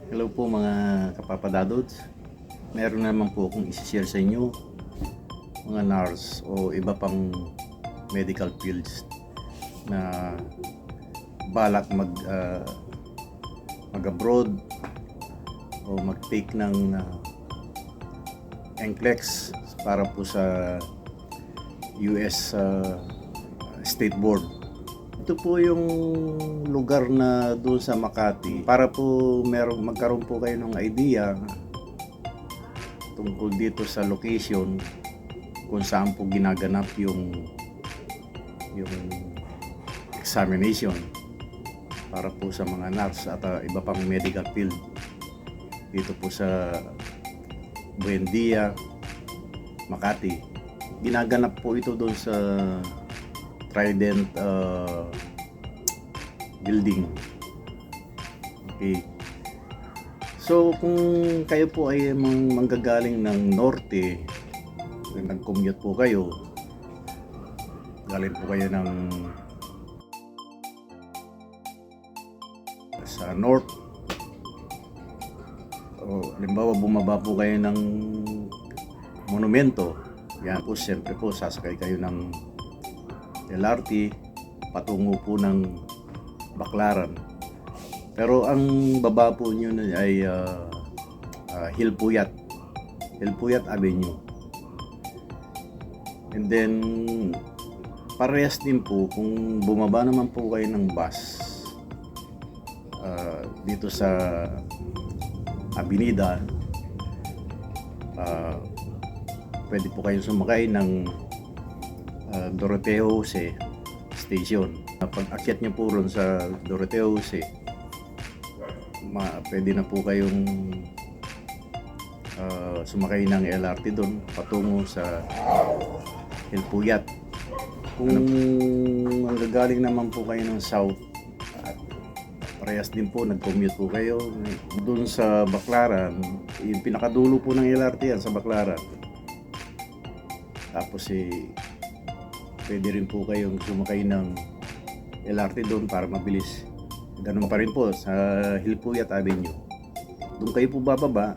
Hello po mga kapapadadods. Meron naman po akong isi-share sa inyo mga nurse o iba pang medical fields na balak mag-abroad o mag-take ng NCLEX para po sa US State Board. Ito po yung lugar na doon sa Makati para po magkaroon po kayo ng idea tungkol dito sa location kung saan po ginaganap yung examination para po sa mga nurse at iba pang medical field dito po sa Buendia, Makati. Ginaganap po ito doon sa Trident building. Okay. So kung kayo po ay manggagaling ng norte, nag-commute po kayo, galing po kayo ng sa north, o halimbawa bumaba po kayo ng Monumento, yan po siyempre po sasakay kayo ng LRT patungo po ng Baclaran. Pero ang baba po nyo ay Hilpuyat Avenue. And then parehas din po kung bumaba naman po kayo ng bus dito sa Avenida, pwede po kayong sumakay ng Doroteo Jose Station. Pag akyat nyo po ron sa Doroteo Jose, pwede na po kayong sumakay ng LRT doon patungo sa Hilpuyat. Kung manggagaling naman po kayo ng south, parehas din po, nag-commute po kayo doon sa Baclaran, yung pinakadulo po ng LRT yan sa Baclaran. Tapos pwede rin po kayong sumakay ng LRT doon para mabilis. Ganun pa rin po sa Hilpuyat Avenue. Doon kayo po bababa,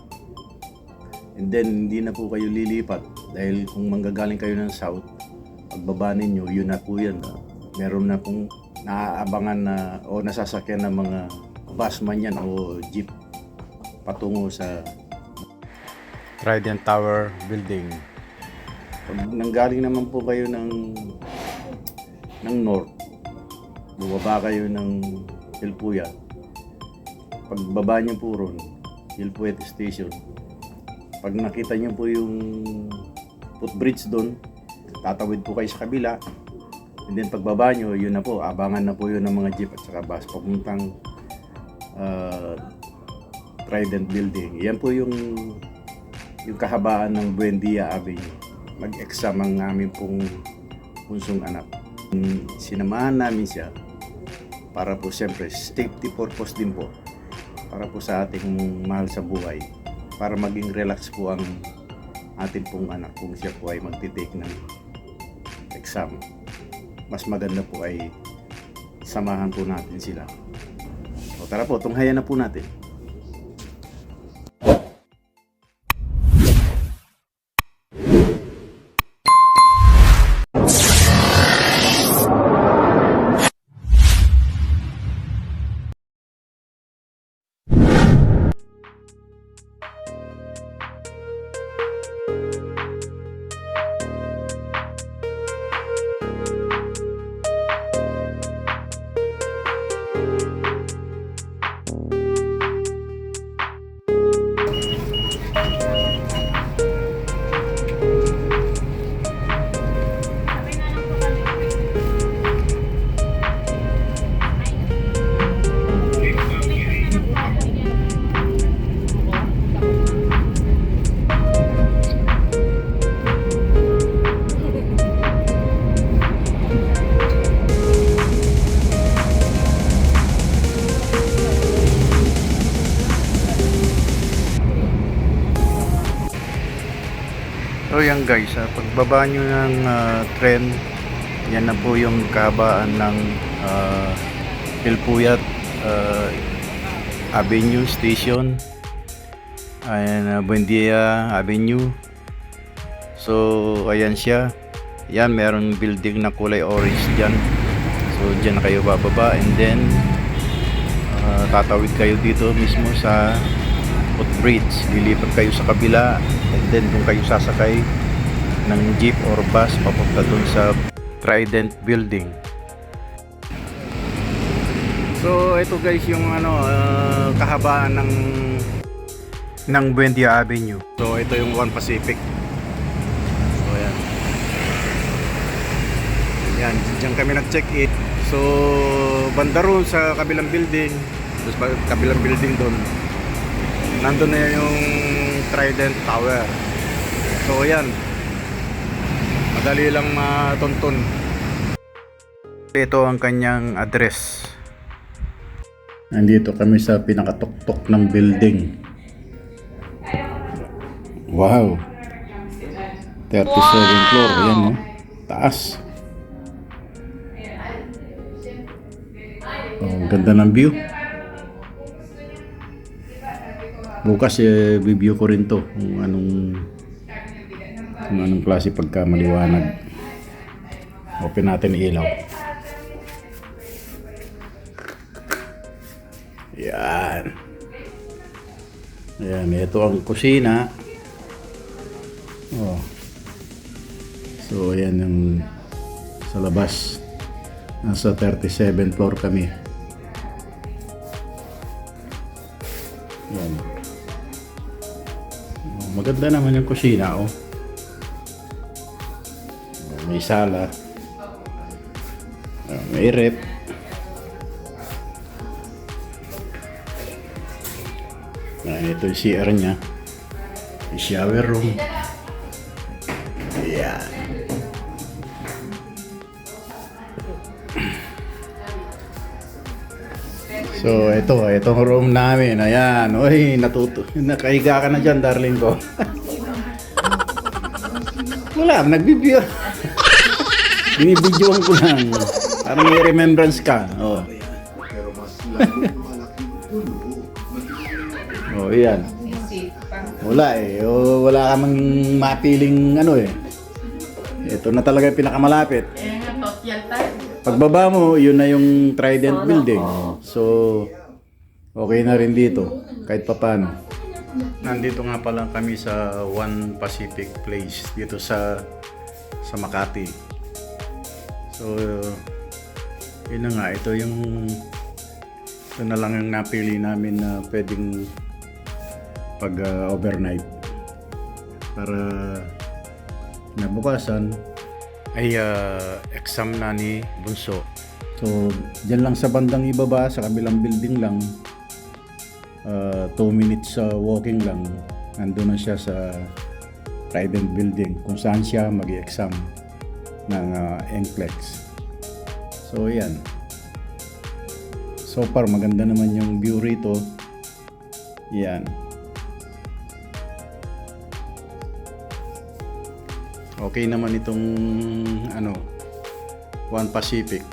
and then hindi na po kayo lilipat dahil kung manggagaling kayo ng south, pagbaba ninyo, yun na po yan. Meron na pong naaabangan na o nasasakyan ng mga bus man yan o jeep patungo sa Trident Tower building. Pag nanggaling naman po kayo ng north, bumaba kayo ng Hilpuyat, pagbaba nyo po ron, Hilpuyat Station, pag nakita nyo po yung footbridge doon, tatawid po kayo sa kabila, and then pagbaba nyo, yun na po, abangan na po yun ng mga jeep at saka bus papuntang Trident building. Yan po yung kahabaan ng Buendia Avenue. Mag-exam ang aming pong punsong anak. Sinamahan namin siya para po siyempre safety purpose din po, para po sa ating mahal sa buhay, para maging relax po ang ating pong anak kung siya po ay magtitake ng exam. Mas maganda po ay samahan po natin sila. O tara po, tunghayan na po natin. So yan guys, pagbaba nyo ng tren, yan na po yung kahabaan ng Hilpuyat Avenue Station. Ayan, Buendia Avenue. So ayan siya. Yan, meron building na kulay orange dyan. So dyan na kayo bababa, and then tatawid kayo dito mismo sa footbridge. Lilipat kayo sa kabila, and then kung kayo sasakay ng jeep or bus papunta dun sa Trident Building. So ito guys yung kahabaan ng Buendia Avenue. So ito yung One Pacific. So ayan. Yan, diyan kami nag-check-in. So banda roon sa kabilang building, kabilang building doon, nandun na yung Trident Tower. So ayan, madali lang matuntun. Ito ang kanyang address. Nandito kami sa pinakatuktok ng building. Wow, 37th floor. Ayan, no? Taas. Oh, ganda ng view. Bukas review ko rin to kung anong klase pagka maliwanag. Open natin ilaw. Yan. Ayan, ito ang kusina. Oh. So ayan yung sa labas. Nasa 37th floor kami. Yan. Oh, maganda naman yung kusina, oh. May sala. May rep. Ito yung CR niya. May shower room. Ayan. So itong room namin. Ayan. Uy, nakahiga ka na dyan, darling ko. Wala, nagbibideo. Binibidyoan ko lang. Parang may remembrance ka. Oh. Oh, yan. Wala eh. Oh, wala ka mang mapiling eh. Ito na talaga yung pinakamalapit. Pagbaba mo, yun na yung Trident Building. So, okay na rin dito. Kahit papano. Nandito nga pala kami sa One Pacific Place. Dito sa Makati. So, yun na nga. Ito na lang yung napili namin na pwedeng pag overnight. Para nabukasan ay exam na ni Bunso. So, dyan lang sa bandang ibaba, sa kabilang building lang, 2 minutes walking lang, nandun na siya sa Trident Building kung saan siya mag-exam ng NCLEX. So, yan. So far, maganda naman yung view rito. Yan. Okay naman itong One Pacific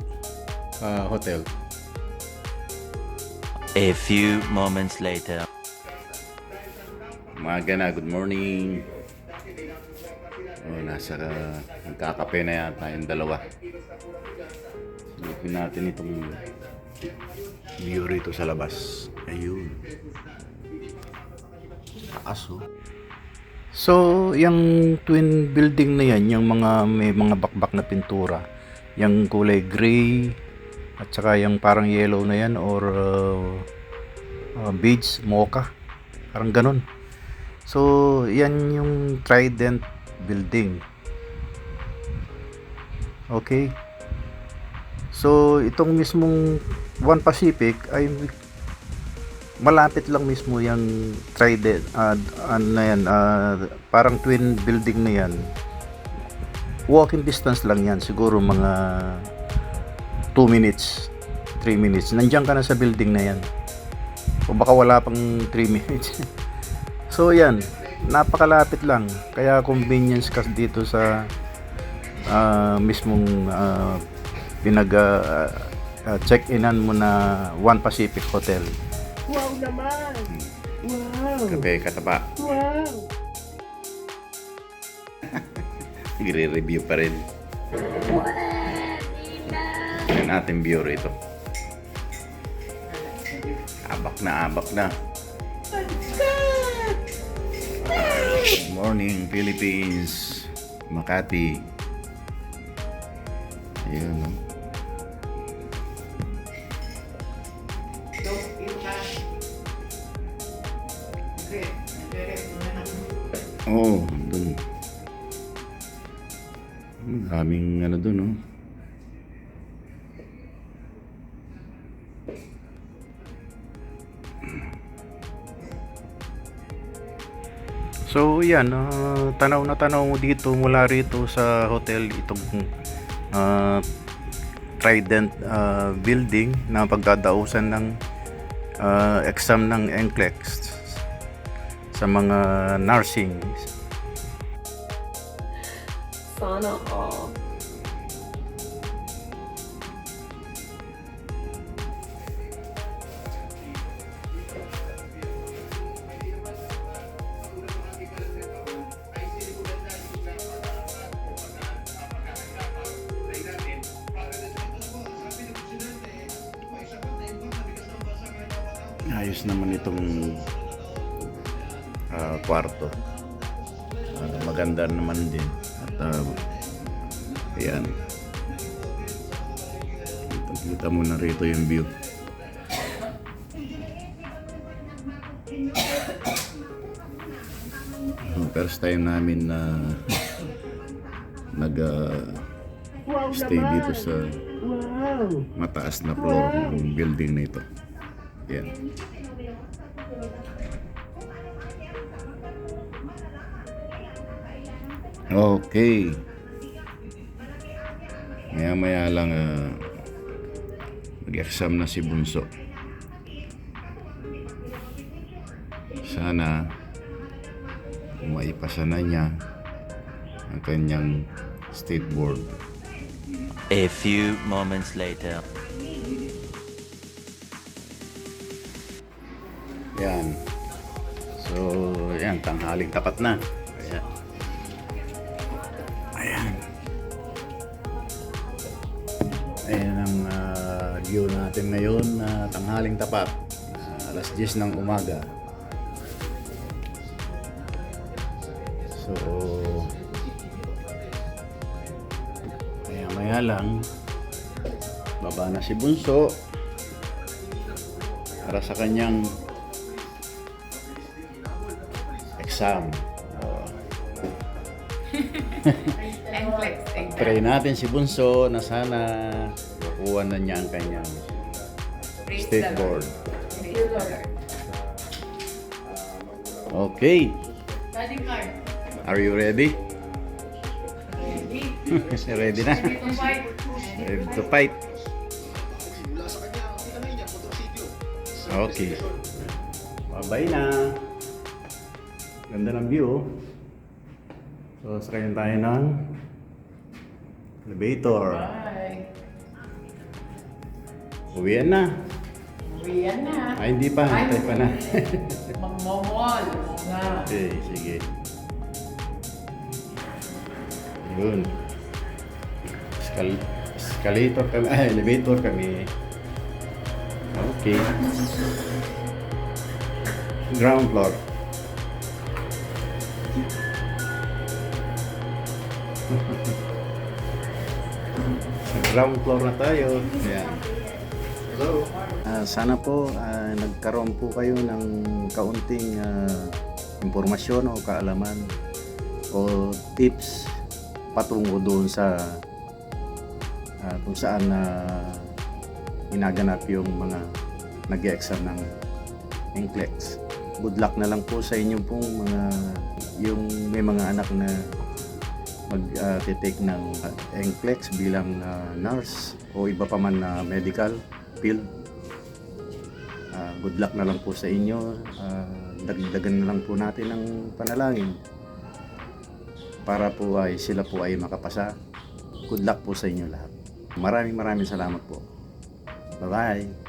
Hotel. A few moments later. Umaga na, good morning. Nagkakape na yata yung dalawa. Silipin natin itong view rito sa labas. Ayun. Taas, oh. So, yung twin building na yan, yung may mga bakbak na pintura, yung kulay gray at saka yung parang yellow na yan or beige, mocha, parang ganun. So, yan yung Trident Building. Okay. So, itong mismong One Pacific ay malapit lang mismo yung Trident, parang twin building na yan. Walking distance lang yan, siguro mga 2 minutes, 3 minutes. Nandiyan ka na sa building na yan. O baka wala pang 3 minutes. So yan, napakalapit lang. Kaya convenience ka dito sa mismong check-inan mo na One Pacific Hotel. Wow naman! Wow! Kape kataba. Wow! Nagre-review pa rin. Yan ating view rito. Abak na. Good morning, Philippines. Makati. Ayun, no? Oh, dun. Daming ano dun, no? So yan, tanaw na tanaw mo dito mula rito sa hotel itong Trident building na pagdadausan ng exam ng NCLEX sa mga nursing. Sana all. Ayos naman itong kwarto. Maganda naman din. At ayan. Kita mo na rito yung view. First time namin na stay dito sa Wow! mataas na floor ng building na ito. Yan. Okay. Maya lang mag-exam na si Bunso. Sana maipasa na niya ang kanyang state board. A few moments later. Yan. So, yan, tanghaling tapat na. Ayan. Ayan. Ayan ang view natin ngayon na tanghaling tapat. Alas 10 ng umaga. So, maya lang, baba na si Bunso para sa kanyang exam. Pray natin si Bunso na sana makuha na niya ang kanyang state board. Okay. Are you ready? Ready na? Ready to fight. Okay. Bye-bye na. Ganda ng view. So, sakayin tayo ng elevator. Bye! Uwian na. Uwian na! Ay, hindi pa. Hintay pa na. Magmamall na! Okay, sige. Yun. Escalator kami. Elevator kami. Okay. Ground floor. Ground floor na tayo. Ayan. Hello. Sana po nagkaroon po kayo ng kaunting impormasyon o kaalaman o tips patungo doon sa kung saan ginaganap yung mga nag-exam ng NCLEX. Good luck na lang po sa inyo pong yung may mga anak na mag-take ng NCLEX bilang nurse o iba pa man na medical field. Good luck na lang po sa inyo. Dagdagan na lang po natin ng panalangin para po ay sila po ay makapasa. Good luck po sa inyo lahat. Maraming salamat po. Bye-bye.